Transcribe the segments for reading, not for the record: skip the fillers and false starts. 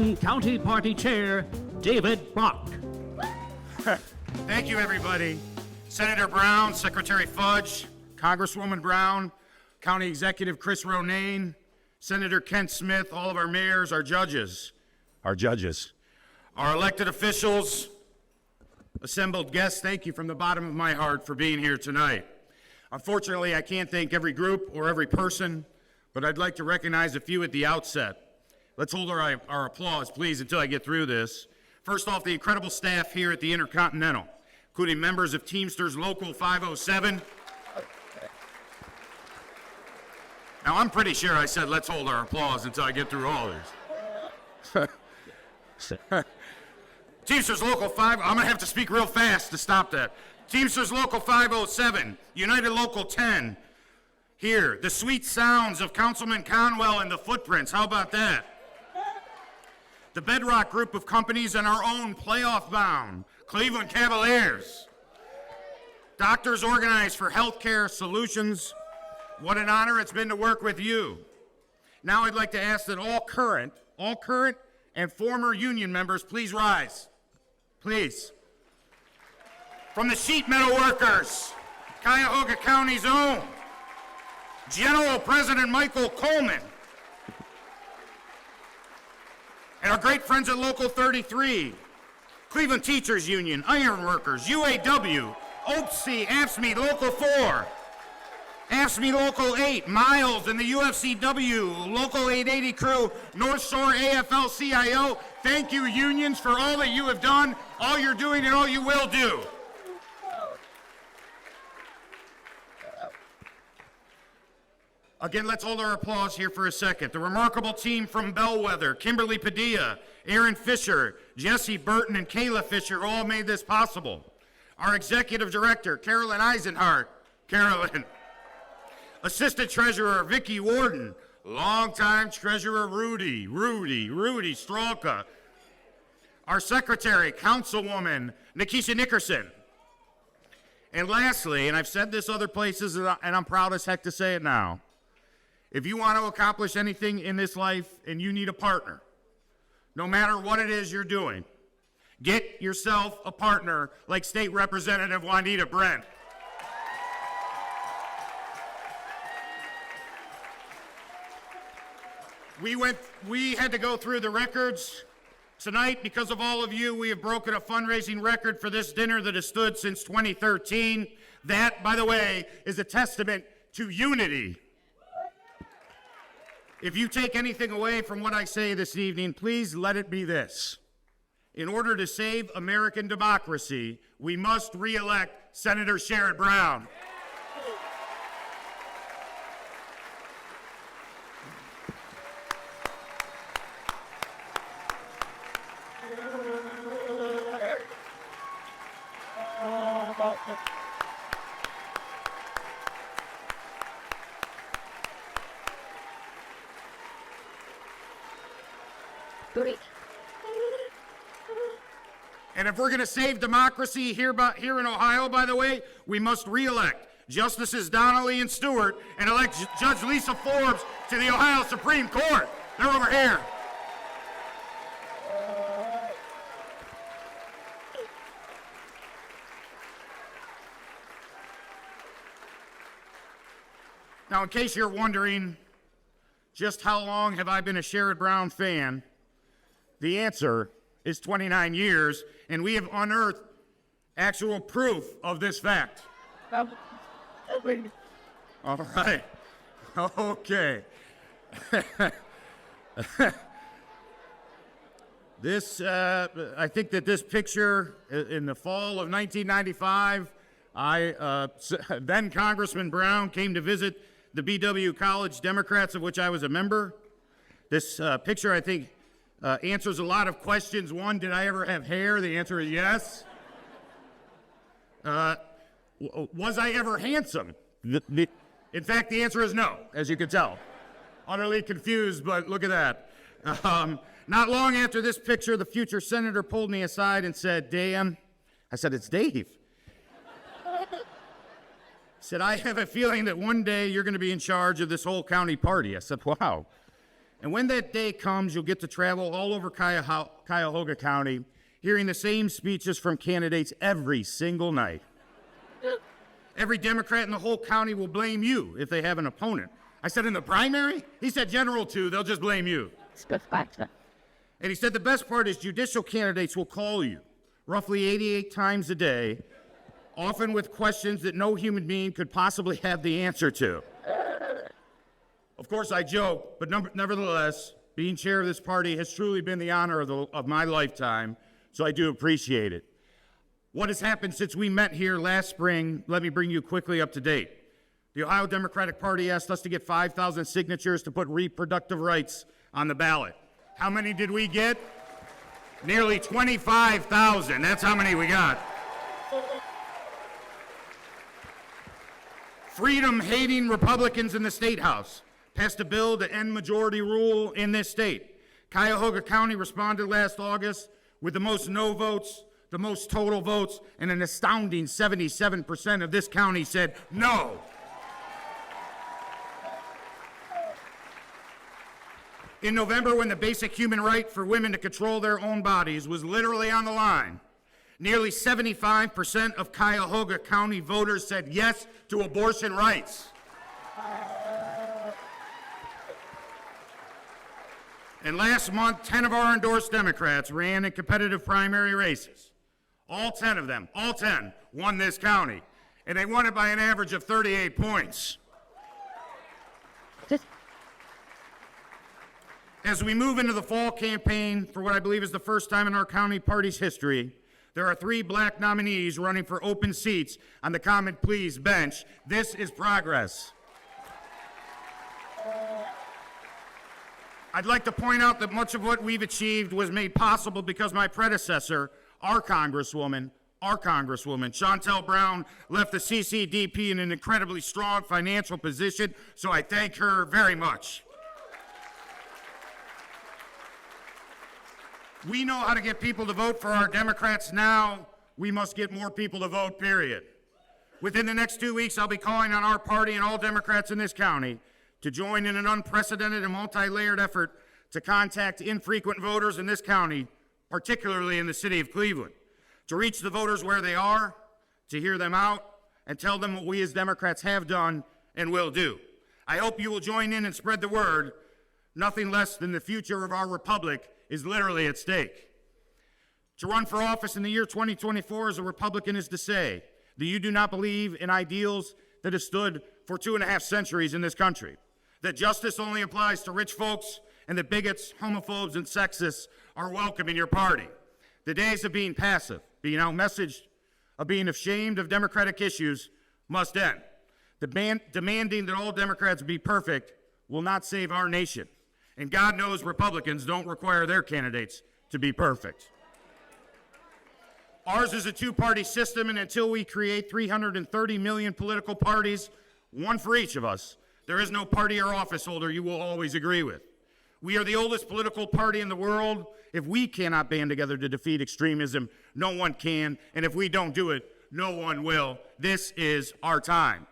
and County Party Chair, David Bach. Thank you, everybody. Senator Brown, Secretary Fudge, Congresswoman Brown, County Executive Chris Ronane, Senator Kent Smith, all of our mayors, our judges, our elected officials, assembled guests, thank you from the bottom of my heart for being here tonight. Unfortunately, I can't thank every group or every person, but I'd like to recognize a few at the outset. Let's hold our applause, please, until I get through this. First off, the incredible staff here at the Intercontinental, including members of Teamsters Local 507. Now, I'm pretty sure I said let's hold our applause until I get through all this. Teamsters Local 5, I'm going to have to speak real fast to stop that. Teamsters Local 507, United Local 10. Here, the sweet sounds of Councilman Conwell and the Footprints. How about that? The bedrock group of companies and our own playoff-bound Cleveland Cavaliers. Doctors Organized for Healthcare Solutions. What an honor it's been to work with you. Now I'd like to ask that all current and former union members please rise. Please. From the sheet metal workers, Cuyahoga County's own, General President Michael Coleman, and our great friends at Local 33, Cleveland Teachers Union, Iron Workers, UAW, OPSI, AFSCME, Local 4, AFSCME Local 8, Miles and the UFCW, Local 880 crew, North Shore AFL-CIO. Thank you, unions, for all that you have done, all you're doing, and all you will do. Again, let's hold our applause here for a second. The remarkable team from Bellwether, Kimberly Padilla, Erin Fisher, Jesse Burton, and Kayla Fisher all made this possible. Our executive director, Carolyn Eisenhart. Carolyn. Assistant Treasurer, Vicki Warden. Longtime Treasurer, Rudy Stralka. Our Secretary, Councilwoman, Nikisha Nickerson. And lastly, and I've said this other places, and I'm proud as heck to say it now, if you want to accomplish anything in this life and you need a partner, no matter what it is you're doing, get yourself a partner like State Representative Juanita Brent. We had to go through the records. Tonight, because of all of you, we have broken a fundraising record for this dinner that has stood since 2013. That, by the way, is a testament to unity. If you take anything away from what I say this evening, please let it be this. In order to save American democracy, we must re-elect Senator Sherrod Brown. And if we're going to save democracy here in Ohio, by the way, we must re-elect Justices Donnelly and Stewart and elect Judge Lisa Forbes to the Ohio Supreme Court. They're over here. Now, in case you're wondering just how long have I been a Sherrod Brown fan, the answer is 29 years, and we have unearthed actual proof of this fact. All right. Okay. I think that this picture in the fall of 1995, then Congressman Brown came to visit the BW College Democrats, of which I was a member. This picture, I think, answers a lot of questions. One, did I ever have hair? The answer is yes. Was I ever handsome? In fact, the answer is no, as you can tell. Utterly confused, but look at that. Not long after this picture, the future senator pulled me aside and said, Dan, I said, it's Dave. Said, I have a feeling that one day you're going to be in charge of this whole county party. I said, wow. And when that day comes, you'll get to travel all over Cuyahoga County, hearing the same speeches from candidates every single night. Every Democrat in the whole county will blame you if they have an opponent. I said, in the primary? He said, general too, they'll just blame you. And he said the best part is judicial candidates will call you roughly 88 times a day, often with questions that no human being could possibly have the answer to. Of course, I joke, but nevertheless, being chair of this party has truly been the honor of my lifetime, so I do appreciate it. What has happened since we met here last spring, let me bring you quickly up to date. The Ohio Democratic Party asked us to get 5,000 signatures to put reproductive rights on the ballot. How many did we get? Nearly 25,000. That's how many we got. Freedom-hating Republicans in the State House passed a bill to end majority rule in this state. Cuyahoga County responded last August with the most no votes, the most total votes, and an astounding 77% of this county said no. In November, when the basic human right for women to control their own bodies was literally on the line, nearly 75% of Cuyahoga County voters said yes to abortion rights. And last month, 10 of our endorsed Democrats ran in competitive primary races. All 10 of them, all 10, won this county. And they won it by an average of 38 points. As we move into the fall campaign for what I believe is the first time in our county party's history, there are 3 black nominees running for open seats on the Common Pleas bench. This is progress. I'd like to point out that much of what we've achieved was made possible because my predecessor, our Congresswoman, Chantel Brown, left the CCDP in an incredibly strong financial position, so I thank her very much. We know how to get people to vote for our Democrats now. We must get more people to vote, period. Within the next 2 weeks, I'll be calling on our party and all Democrats in this county to join in an unprecedented and multi-layered effort to contact infrequent voters in this county, particularly in the city of Cleveland, to reach the voters where they are, to hear them out, and tell them what we as Democrats have done and will do. I hope you will join in and spread the word. Nothing less than the future of our republic is literally at stake. To run for office in the year 2024 as a Republican is to say that you do not believe in ideals that have stood for 2.5 centuries in this country, that justice only applies to rich folks, and that bigots, homophobes, and sexists are welcome in your party. The days of being passive, being out-messaged, of being ashamed of Democratic issues must end. Demanding that all Democrats be perfect will not save our nation. And God knows Republicans don't require their candidates to be perfect. Ours is a 2-party system, and until we create 330 million political parties, one for each of us, there is no party or office holder you will always agree with. We are the oldest political party in the world. If we cannot band together to defeat extremism, no one can, and if we don't do it, no one will. This is our time.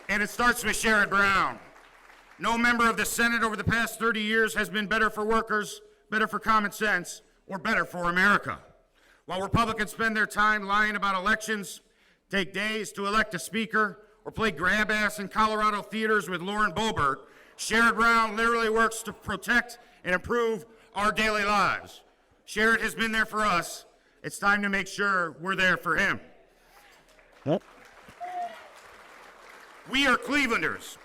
And it starts with Sherrod Brown. No member of the Senate over the past 30 years has been better for workers, better for common sense, or better for America. While Republicans spend their time lying about elections, take days to elect a speaker, or play grab ass in Colorado theaters with Lauren Boebert, Sherrod Brown literally works to protect and improve our daily lives. Sherrod has been there for us. It's time to make sure we're there for him. Yep. We are Clevelanders.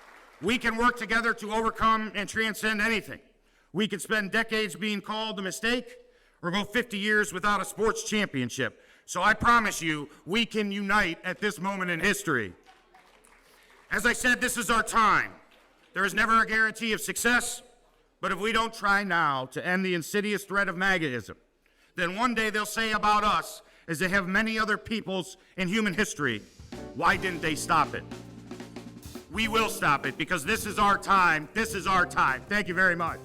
We can work together to overcome and transcend anything. We can spend decades being called a mistake or go 50 years without a sports championship. So I promise you, we can unite at this moment in history. As I said, this is our time. There is never a guarantee of success, but if we don't try now to end the insidious threat of MAGAism, then one day they'll say about us, as they have many other peoples in human history, why didn't they stop it? We will stop it because this is our time. This is our time. Thank you very much.